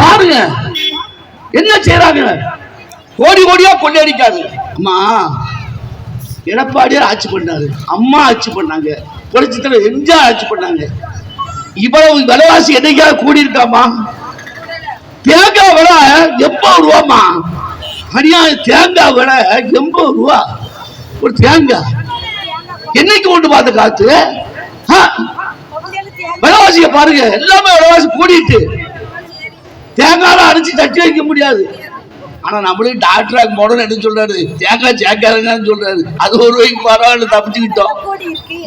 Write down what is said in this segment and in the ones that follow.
பாருங்க என்ன செய்யறாங்க. கோடி கோடியா கொள்ளையடிக்காது. அம்மா எடப்பாடியார் ஆட்சி பண்ணாரு, அம்மா ஆட்சி பண்ணாங்க, புரட்சித்தலைவர் எம்ஜிஆர் ஆட்சி பண்ணாங்க. இவ்வளவு விலைவாசி என்னைக்காவது கூடி இருக்காமா? தேங்காய் விலை 80 ரூபாமா. அநியாயம். தேங்காய் விலை 80 ரூபா ஒரு தேங்காய். என்னைக்கு கொண்டு பார்த்த காத்து? விலைவாசிய பாருங்க, எல்லாமே விலைவாசி கூடிட்டு. தேங்காய் அடிச்சு தட்டி வைக்க முடியாது. ஆனா நம்மளுக்கு டாக்டர் போடணும் என்ன சொல்றாரு, தேங்காய் சேர்க்காதுங்கன்னு சொல்றாரு. அது ஒரு ரூபாய்க்கு பரவாயில்ல, தப்பிச்சுக்கிட்டோம்.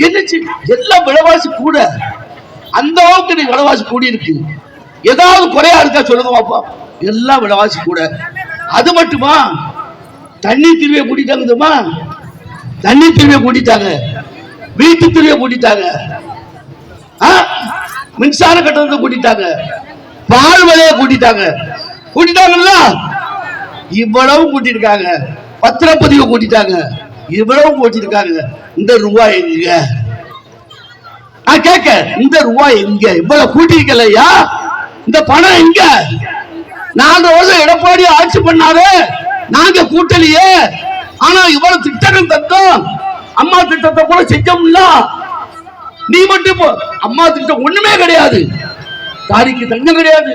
என்னச்சு எல்லாம் விலைவாசி கூட. அந்த அளவுக்கு நீங்க விலைவாசி கூடி இருக்கு. ஏதாவது குறையா இருக்கா சொல்லுங்க பாப்பா. எல்லாம் விலைவாசி கூட. அது மட்டுமா, தண்ணி திருவியை கூட்டிட்டாங்கம்மா. தண்ணி திருவியை கூட்டிட்டாங்க, வீட்டு திருவியை கூட்டிட்டாங்க, மின்சார கட்டணத்தை கூட்டிட்டாங்க, பால் விலையை கூட்டிட்டாங்க. கூட்டிட்டாங்கல்ல, இவ்வளவு கூட்டிருக்காங்க. பத்திரப்பதிவு கூட்டிட்டாங்க, இவ்வளவு கூட்டிருக்காங்க. இந்த ரூபாய் எங்க? நான் கேட்க, இந்த ரூபாய் எங்க? இவ்வளவு கூட்டிருக்கலையா? இந்த பணம் எங்க? 4 வருஷம் எடப்பாடி ஆட்சி பண்ணாரு, நாங்க கூட்டலையே. ஆனா இவ்வளவு திட்டங்கள் தந்தோம். அம்மா திட்டத்தை கூட செஞ்சோம்ல. நீ மட்டும் அம்மா திட்டம் ஒண்ணுமே கிடையாது. தாரிக்கு தங்கம் கிடையாது,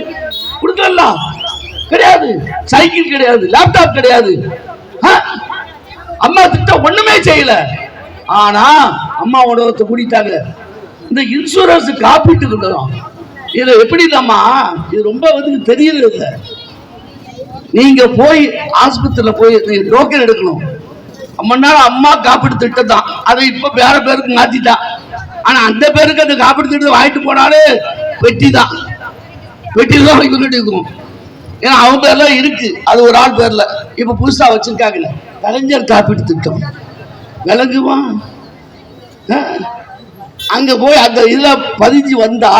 கொடுக்கல கிடையாது. சைக்கிள் கிடையாது, லேப்டாப் கிடையாது. அம்மா திட்டம் ஒண்ணுமே செய்யல. ஆனா அம்மாவோட கூட்டிட்டாங்க. இந்த இன்சூரன்ஸ் காப்பீட்டு கொண்டோம். இது எப்படி இல்லாமா, இது ரொம்ப தெரியல. நீங்க போய் ஆஸ்பத்திரியில போய் டோக்கன் எடுக்கணும். அம்மா காப்பீடு திட்டம் தான். அதை இப்ப வேற பேருக்கு மாத்திட்டான். ஆனா அந்த பேருக்கு அந்த காப்பீடு திட்டத்தை வாங்கிட்டு போனாலே வெட்டி தான். வெட்டிதான் இவங்கிட்ட இருக்கும். ஏன்னா அவங்க பேர்ல இருக்கு, அது ஒரு ஆள் பேர்ல. இப்ப புதுசா வச்சிருக்காங்க கலைஞர் காப்பீடு திட்டம். விளங்குமா? அங்க போய் அந்த இதுல பதிஞ்சு வந்தா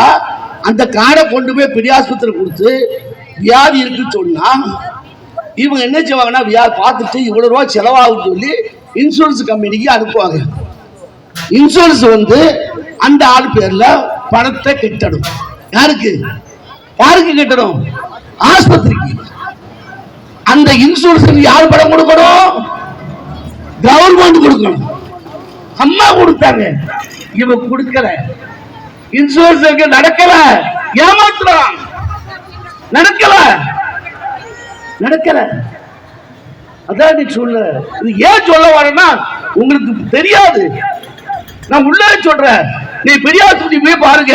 அந்த கார்டை கொண்டு போய் பெரிய ஆஸ்பத்திரி கொடுத்து வியாதி இருக்குன்னு சொன்னா இவங்க என்ன செய்வாங்கன்னா, வியாதி பார்த்துட்டு இவ்வளவு ரூபா செலவாகும் சொல்லி இன்சூரன்ஸ் கம்பெனிக்கு அனுப்புவாங்க. இன்சூரன்ஸ் அந்த ஆள் பேர்ல பணத்தை கட்டணும். யாருக்கு யாருக்கு கட்டணும்? ஆஸ்பத்திரிக்கு. அந்த இன்சூரன்ஸ் யார் பணம் கொடுக்கணும்? கவர்மெண்ட் கொடுக்கணும். அம்மா கொடுத்தாங்க, இவன் கொடுக்கல. இன்சூரன்ஸ் நடக்கல, ஏமாத்துறான். நடக்கல நடக்கல. அதான் நீ சொல்ல. இது ஏன் சொல்ல வரேன்னா, உங்களுக்கு தெரியாது. நான் உள்ள சொல்றேன். நீ பெரியாஸ்பத்திரி போய் பாருங்க.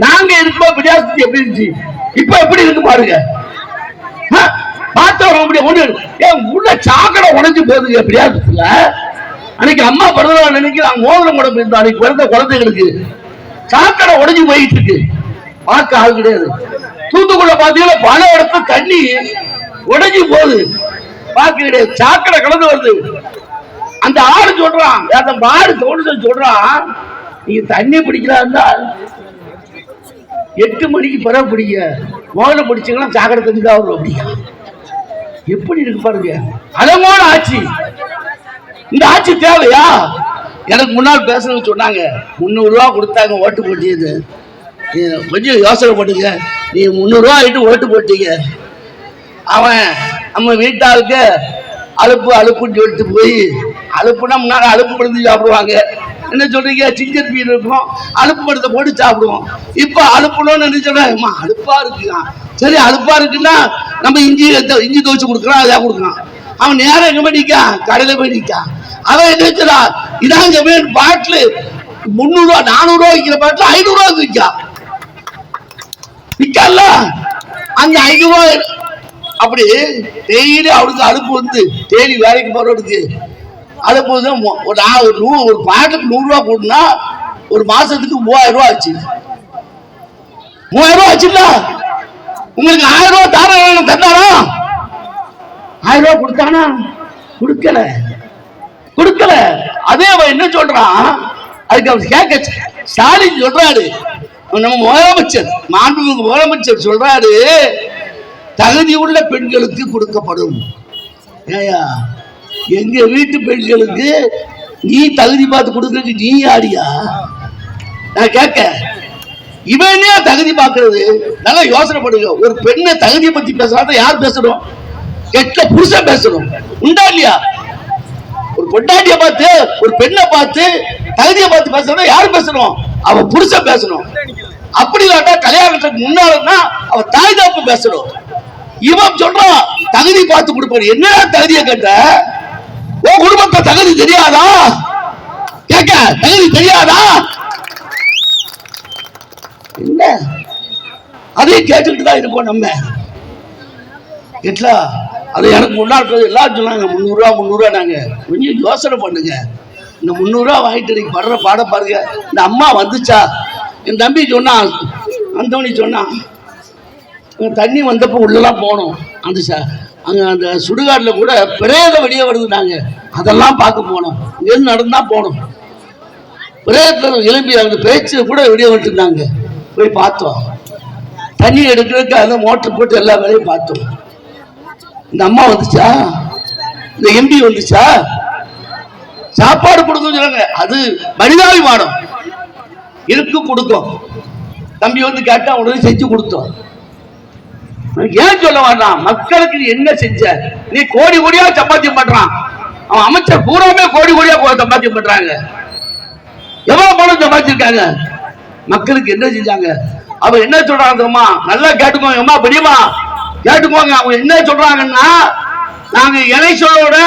நாங்க இருக்கோம் பெரியாஸ்பத்திரி எப்படி இருந்துச்சு, இப்ப எப்படி இருக்கு பாருங்க. உள்ள சாக்கடை உடைஞ்சு போகுதுங்க பெரியாஸ்பத்திரியில. அன்னைக்கு அம்மா பிறந்தநாள் நினைக்கிறாங்க, மோதிரம் கூட போயிருந்தா. அன்னைக்கு பிறந்த குழந்தைகளுக்கு சாக்கடை உடைஞ்சு போயிட்டு இருக்கு. பார்க்க ஆள் கிடையாது. தூத்துக்குள்ள பாத்தீங்கன்னா பல இடத்துல தண்ணி உடைஞ்சு போகுது, பார்க்க கிடையாது. சாக்கடை கலந்து வருது. அந்த ஆடு சொல்றான், அந்த மாடு தோணுது சொல்றான், நீங்க தண்ணி பிடிக்கிறா 8 மணிக்கு பிறகு பிடிக்க, முதல்ல பிடிச்சீங்கன்னா சாக்கடை தண்ணி தான் வரும். அப்படியா எப்படி இருக்கு பாருங்க. அழகான ஆட்சி. இந்த ஆட்சி தேவையா? எனக்கு முன்னால் பேசணும்னு சொன்னாங்க. 300 ரூபா கொடுத்தாங்க ஓட்டு போட்டியது. கொஞ்சம் யோசனை பண்ணுங்க. நீ 300 ரூபா ஆயிட்டு ஓட்டு போட்டீங்க. அவன் நம்ம வீட்டாளுக்கு அலுப்புன்னு சொல்லிட்டு போய், அலுப்புனா முன்னாடி அலுப்பு படுத்து சாப்பிடுவாங்க. என்ன சொல்றீங்க? சிங்கர் பீர் இருக்கும், அலுப்பு படத்தை போட்டு சாப்பிடுவோம். இப்ப அலுப்புன்னு என்ன சொல்றேன், அலுப்பா இருக்குதான். சரி, அலுப்பா இருக்குன்னா நம்ம இஞ்சி துவச்சு கொடுக்குறோம், அதான் கொடுக்குறான். அவன் நேரம் எங்க போய் நிற்கான், கடையில போய் நிற்கான். அவன் என்ன சொல்றா, இதாங்க பாட்டில் 300 ரூபா 400 ரூபா விற்கிற பாட்டில் 500 ரூபாய்க்கு விற்கல. அங்க 500 ரூபாய். அப்படி டெய்லி அவனுக்கு அலுப்பு டெய்லி வேலைக்கு போறதுக்கு அலுப்பு ஒரு பாட்டுக்கு 100 ரூபா போட்டுனா ஒரு மாசத்துக்கு 3000 ரூபாய் ஆச்சு. 3000 ரூபாய் ஆச்சுல்ல. உங்களுக்கு 1000 ரூபாய் தாராளம் தந்தாரா? 1000 ரூபாய் கொடுத்தானா? கொடுக்கல. அதே அவன் என்ன சொல்றான், அதுக்கு அவன் கேட்க ஸ்டாலின் சொல்றாரு, நம்ம முதலமைச்சர் மாண்புமிகு முதலமைச்சர் சொல்றாரு, தகுதி உள்ள பெண்களுக்கு கொடுக்கப்படும். ஏயா, எங்க வீட்டு பெண்களுக்கு நீ தகுதி பார்த்து கொடுக்க நீ ஆடியா? நான் கேட்க, இவனே தகுதி பார்க்கறது. நல்லா யோசனை பண்ணுங்க. ஒரு பெண்ணை தகுதியை பத்தி பேசுறாங்க யார் பேசணும்? கெட்ட புருஷன் பேசணும். உண்டா இல்லையா? ஒரு பொண்டாட்டிய பார்த்து ஒரு பெண்ணை பார்த்து தகுதியை பார்த்து பேசுறத யார் பேசணும்? அவன் புருஷன் பேசணும். அப்படி இல்லாட்டா கல்யாணத்துக்கு முன்னாலன்னா அவன் தாய் தப்பு பேசணும். இவன் சொல்றான் தகுதி பார்த்து கொடுப்பாரு. என்ன தகுதியை கேட்ட? உன் குடும்பத்தை தகுதி தெரியாதா? கேட்க தகுதி தெரியாதா? என்ன அதையும் கேட்டுட்டு தான் இருக்கோம் நம்ம. கேட்டா அது எனக்கு முன்னாடி எல்லாரும் சொன்னாங்க 300 ரூபா 300 ரூபா. நாங்க கொஞ்சம் யோசனை பண்ணுங்க. இந்த 300 ரூபா வாங்கிட்டு நீங்க படுற பாட பாருங்க. இந்த அம்மா வந்துச்சா? என் தம்பி சொன்னான், அந்தோணி சொன்னான், தண்ணி வந்தப்போ உள்ளலாம் போனோம். அங்கே அந்த சுடுகாட்டில் கூட பிரேத வெளியே வருது. நாங்கள் அதெல்லாம் பார்க்க போனோம். இங்கேருந்து நடந்தா போனோம். பிரேதத்தில் எலும்பி அந்த பேச்சு கூட வெளியே வந்துட்டுருந்தாங்க. போய் பார்த்தோம். தண்ணி எடுக்கிறதுக்கு அதை மோட்டர் போட்டு எல்லா வேலையும் பார்த்தோம். இந்த அம்மா வந்துச்சா? இந்த எம்பி வந்துச்சா? சாப்பாடு கொடுக்கும் சொல்லுங்க. அது மனிதாபிமானம் இருக்கு, கொடுக்கும். தம்பி வந்து கேட்டா உடனே செஞ்சு கொடுத்தோம். ஏன் சொல்ல வேண்டாம்? மக்களுக்கு நீ என்ன செஞ்ச? நீ கோடி கோடியா சம்பாத்தியம் பண்றான். அவன் அமைச்சர் பூராமே கோடி கோடியா சம்பாத்தியம் பண்றாங்க. எவ்வளவு பணம் சம்பாதிச்சிருக்காங்க? மக்களுக்கு என்ன செஞ்சாங்க? அவ என்ன சொல்றாங்கம்மா? நல்லா கேட்டுக்கோங்க அம்மா, பெரியமா கேட்டுக்கோங்க. அவங்க என்ன சொல்றாங்கன்னா, நாங்க எலெக்ஷனோட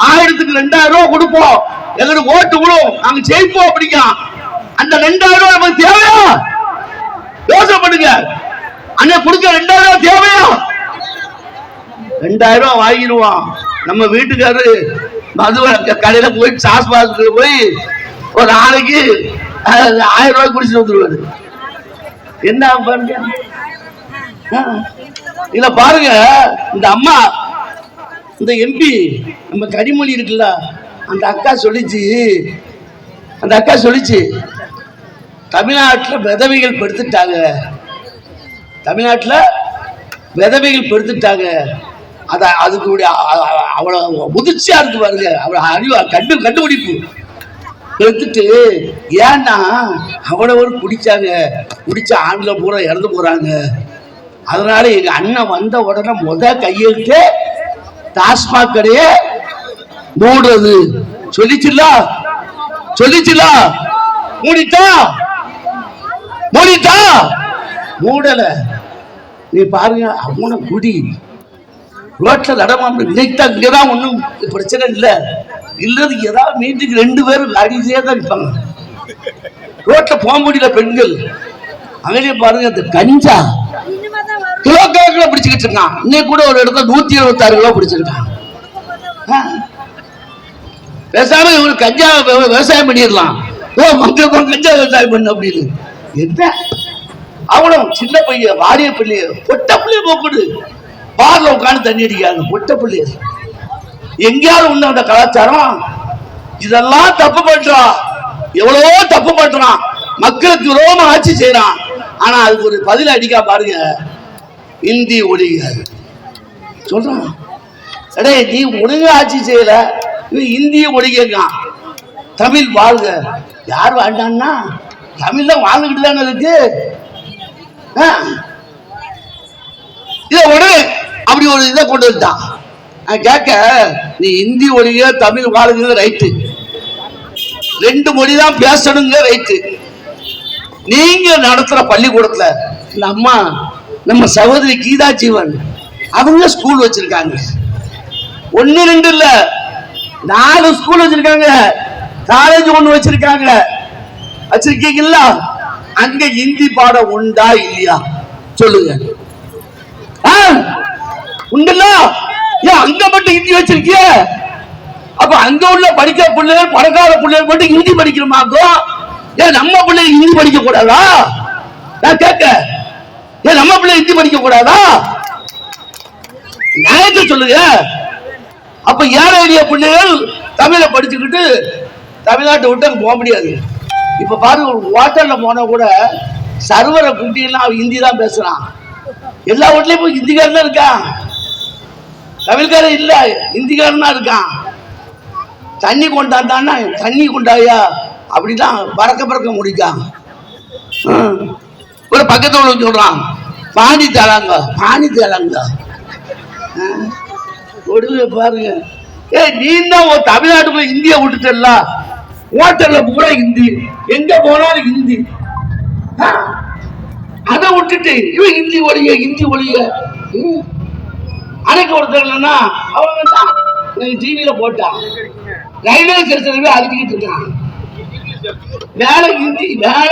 1000க்கு 2000 ரூபாய் கொடுப்போம், எங்களுக்கு ஓட்டு விடும், நாங்க ஜெயிப்போம் அப்படிங்க. அந்த 2000 ரூபாய் நமக்கு தேவையா? யோசனை பண்ணுங்க. அண்ணன் கொடுக்க 2000 ரூபாய் தேவையா? 2000 ரூபாய் வாங்கிடுவான். நம்ம வீட்டுக்காரரு மதுவை கடையில போய் சாஸ் பாஸ்க்கு போய் ஒரு நாளைக்கு 1000 ரூபாய் குடிச்சிட்டு வந்துருவாரு. என்ன பாருங்க. இல்ல பாருங்க, இந்த அம்மா இந்த எம்பி நம்ம கனிமொழி இருக்குல்ல, அந்த அக்கா சொல்லிச்சு தமிழ்நாட்டில் விதவைகள் படுத்துட்டாங்க. தமிழ்நாட்டில் விதவைகள் படுத்துட்டாங்க. அதுக்கு அவ்வளவு முதிர்ச்சியா இருக்கு பாருங்க. அவ்வளவு அறிவா கண்டுபிடிப்பு எடுத்துட்டு. ஏன்னா அவ்வளவு குடிச்ச ஆண்களை பூரா இறந்து போறாங்க. அதனால எங்க அண்ணன் வந்த உடனே கையெழுத்து டாஸ்மாக் கடைய மூடுறது சொல்லிச்சுல. மூடல. நீ பாருங்க, அவன குடி ரோட்ல நடமாம இன்னைக்குதான். இங்கதான் ஒண்ணும் பிரச்சனை இல்லை. இல்லது ஏதாவது மீட்டுக்கு 2 பேரும் அடிச்சே தான் இருப்பாங்க. ரோட்ல போக முடியல பெண்கள். அங்கே பாருங்க, அந்த கஞ்சா கிலோ கணக்கில் பிடிச்சுக்கிட்டு இருக்கான். இன்னைக்கு கூட ஒரு இடத்துல 126 கிலோ பிடிச்சிருக்கான். பேசாம இவரு கஞ்சா விவசாயம் பண்ணிடலாம். மக்களுக்கு கஞ்சா விவசாயம் பண்ண அப்படின்னு என்ன? அவனும் சின்ன பையன், வாரிய பிள்ளைய, பொட்ட பிள்ளைய போக்குடு பார்ல உட்காந்து தண்ணி அடிக்காங்க. பொட்ட பிள்ளைய எங்கேயாவது உண்டு அந்த கலாச்சாரம். இதெல்லாம் தப்பு பண்றான். எவ்வளவோ தப்பு பண்றான். மக்களுக்கு விரோதமா ஆட்சி செய்யறான். ஆனா அதுக்கு ஒரு பதில் அடிக்கா பாருங்க. இந்தி ஒழிக சொல்றான். அடே, நீ ஒழுங்கா ஆட்சி செய்யல, நீ இந்திய ஒழிக. தமிழ் வாழ்க. யார் வாழ்ந்தான்னா தமிழ் தான் வாழ்ந்துகிட்டு தானே இருக்கு. இத உடனே அப்படி ஒரு இதை கொண்டு வந்துட்டான். கேட்க, நீ இந்தி ஒழிக தமிழ் வாழ்க ரைட்டு, 2 மொழி தான் பேசணுங்க ரைட்டு. நீங்க நடத்துற பள்ளிக்கூடத்துல இந்த அம்மா நம்ம சகோதரி கீதா ஜீவன் அவங்க ஸ்கூல் வச்சிருக்காங்க. 1 2 இல்ல, 4 ஸ்கூல் வச்சிருக்காங்க. காலேஜ் 1 வச்சிருக்காங்க. வச்சிருக்கீங்களா? அங்க இந்தி பாடம் உண்டா இல்லையா சொல்லுங்க. உண்டுல்ல? ஏன் அங்க மட்டும் ஹிந்தி வச்சிருக்கிய? அப்ப அங்க உள்ள படிக்கிற பிள்ளைகள், பணக்கார பிள்ளைகள் மட்டும் ஹிந்தி படிக்கிறோமாக்கும். ஏன் நம்ம பிள்ளைங்க ஹிந்தி படிக்க கூடாதா? நான் கேட்க, ஏன் நம்ம பிள்ளை ஹிந்தி படிக்க கூடாதா? நியாயத்தை சொல்லுங்க. அப்ப ஏழை எளிய பிள்ளைகள் தமிழை படிச்சுக்கிட்டு தமிழ்நாட்டை விட்டு அங்க போக முடியாது. இப்ப பாருங்க, ஹோட்டல்ல போனா கூட சர்வரை குட்டியெல்லாம் அவன் ஹிந்தி தான் பேசுறான். எல்லா வீட்லயும் போய் ஹிந்திக்காரன் தான் இருக்கான், தமிழ்காரன் இல்ல, ஹிந்திக்காரன் தான் இருக்கான். தண்ணி கொண்டாண்டான்னா தண்ணி கொண்டாயா அப்படிதான் பறக்க முடிக்கான். ஒரு பக்கத்துல உள்ள சொல்றான் பாணி தராங்க பாணி தராங்க. ஒடுவே பாருங்க. நீ தான் ஒரு தமிழ்நாட்டுக்குள்ள இந்திய விட்டுட்டல, ஹோட்டல்ல பூரா ஹிந்தி, எங்க போனாலும் ஹிந்தி. அதை விட்டுட்டு இவன் ஹிந்தி ஒழிய ஹிந்தி ஒழிய. அன்னைக்கு ஒருத்தர் அவங்க தான் டிவியில போட்டான், ரயில்வே ஸ்டேஷன்ல அடிச்சுக்கிட்டு இருக்கான் வேலை ஹிந்தி வேலை